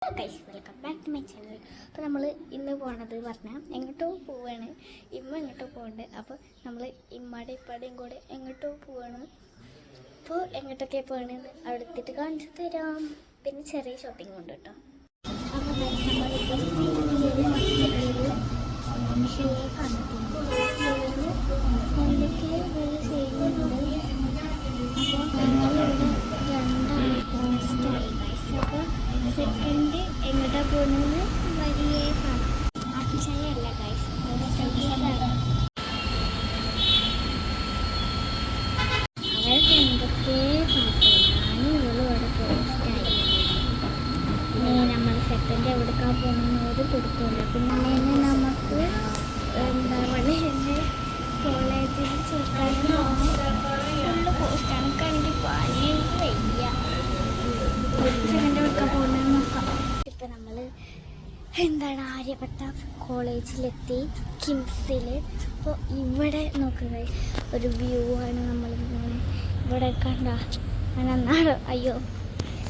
Guys welcome back to my channel. അപ്പോൾ നമ്മൾ ഇന്ന് പോണത് പറഞ്ഞാൽ എങ്ങോട്ടോ പോവാണ്. ഇമ്മ എങ്ങോട്ടോ പോകുന്നുണ്ട്. അപ്പോൾ നമ്മൾ ഇമ്മയുടെ ഇപ്പാടെയും കൂടെ എങ്ങോട്ടോ പോവാണ്. അപ്പോൾ എങ്ങോട്ടൊക്കെ പോകണമെന്ന് അവിടെ എത്തിയിട്ട് കാണിച്ചു തരാം. പിന്നെ ചെറിയ ഷോപ്പിംഗ് ഉണ്ട് കേട്ടോ. അപ്പോൾ നമ്മളിപ്പോൾ ഷൂ കണ്ടിട്ടുണ്ട്. എന്തൊക്കെ ചെയ്യുന്നുണ്ട്. അപ്പോൾ ഞങ്ങളിവിടെ രണ്ടാണ് പോസ്റ്റായി ഗൈസ്. അപ്പോൾ സെക്കൻഡ് എങ്ങോട്ടാ പോകുന്നത് വലിയ അക്ഷയല്ല ഗൈസ്, അവർക്ക് എന്തൊക്കെ പാട്ട് ഞാനും ഇവളും ഇവിടെ പോസ്റ്റായി. നമ്മൾ സെക്കൻഡ് എവിടേക്കാ പോകുന്ന ഒരു കൊടുക്കില്ല. പിന്നെ നമുക്ക് എന്താ പറയുക, കോളേജിൽ ചേർക്കാനും ഫുള്ള് പോസ്റ്റാണ്. കണ്ടി പനി വയ്യ. സെക്കൻഡ് എവിടേക്കാ പോകുന്നതെന്ന് നോക്കാം. ഇപ്പം നമ്മൾ എന്താണ് ആര്യഭട്ട കോളേജിലെത്തി, കിംസിൽ. അപ്പോൾ ഇവിടെ നോക്കുക ഒരു വ്യൂ ആണ്. നമ്മളിങ്ങനെ ഇവിടെ കണ്ട അങ്ങനെ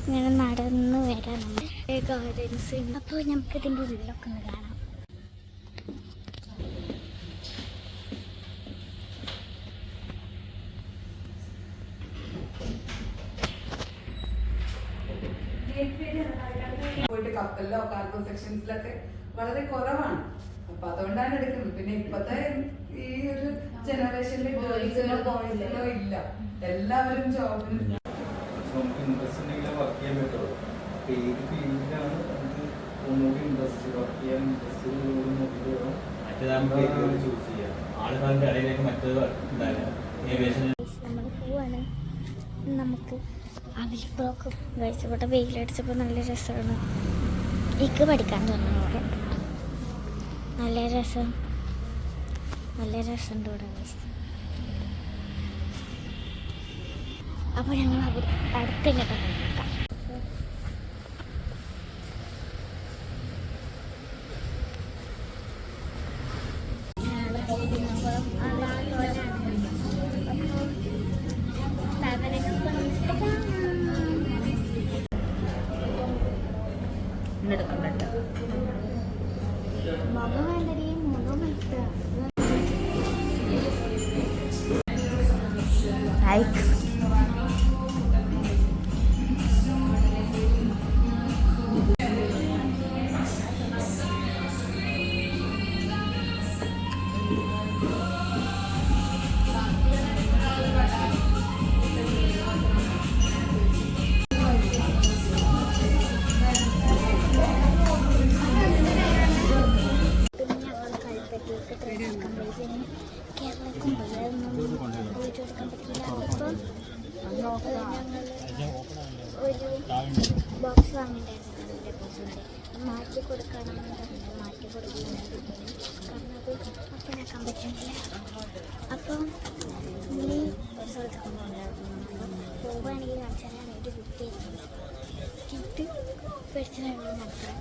ഇങ്ങനെ നടന്ന് വരാം. നമ്മൾ ഗാർഡൻസ്. അപ്പോൾ നമുക്കിതിൻ്റെ ഉള്ളിലൊക്കെ ഒന്ന് കാണാം. പോയിട്ട് കപ്പലിലോ കാർഗോ സെക്ഷൻസിലൊക്കെ വളരെ കുറവാണ്. അപ്പൊ അതുകൊണ്ടാണ് എടുക്കുന്നത്. പിന്നെ ഇപ്പത്തെ ഈ ഒരു ജനറേഷനിൽ ഗേൾസിനോ ബോയ്സിനോ ഇല്ല, എല്ലാവരും ജോബിന്. നമുക്ക് ഇൻട്രസ്റ്റ് ഉണ്ടെങ്കിൽ വർക്ക് ചെയ്യാൻ പറ്റുള്ളൂ. അപ്പൊ ഏത് ഫീൽഡിലാണ് നമുക്ക് ഒന്നുകൂടി ഇൻട്രസ്റ്റ് വർക്ക് ചെയ്യാൻ ഇൻട്രസ്റ്റ് നോക്കിയിട്ട് വേണം മറ്റേതാകുമ്പോൾ ചൂസ് ചെയ്യാം. ആളുകളുടെ ഇടയിലേക്ക് മറ്റേത് നമ്മൾ പോവാണ്. നമുക്ക് അവരിപ്പോഴൊക്കെ കഴിച്ചപ്പോട്ടെ വെയിലടിച്ചപ്പോൾ നല്ല രസമാണ്. എനിക്ക് പഠിക്കാൻ തോന്നുന്നു ഇവിടെ. നല്ല രസമുണ്ട് ഇവിടെ. അപ്പോൾ ഞങ്ങൾ അടുത്തിങ്ങോട്ട് നോക്കാം. ഒരു ബോക്സ് വാങ്ങിയിട്ടുണ്ടായിരുന്നു. മാറ്റി കൊടുക്കണമെന്നുണ്ട്. മാറ്റി കൊടുക്കുന്നുണ്ട്. കാരണം അത് അപ്പനാക്കാൻ പറ്റുന്നില്ല. അപ്പം ഇനി ഒരു സ്ഥലത്തൊക്കെ പോകുന്നുണ്ടായിരുന്നു. അപ്പോൾ പോവുകയാണെങ്കിൽ കാണിച്ചാൽ ഒരു കുട്ടി കിട്ട് പഠിച്ചിട്ടുണ്ടെങ്കിൽ കാണിച്ചാൽ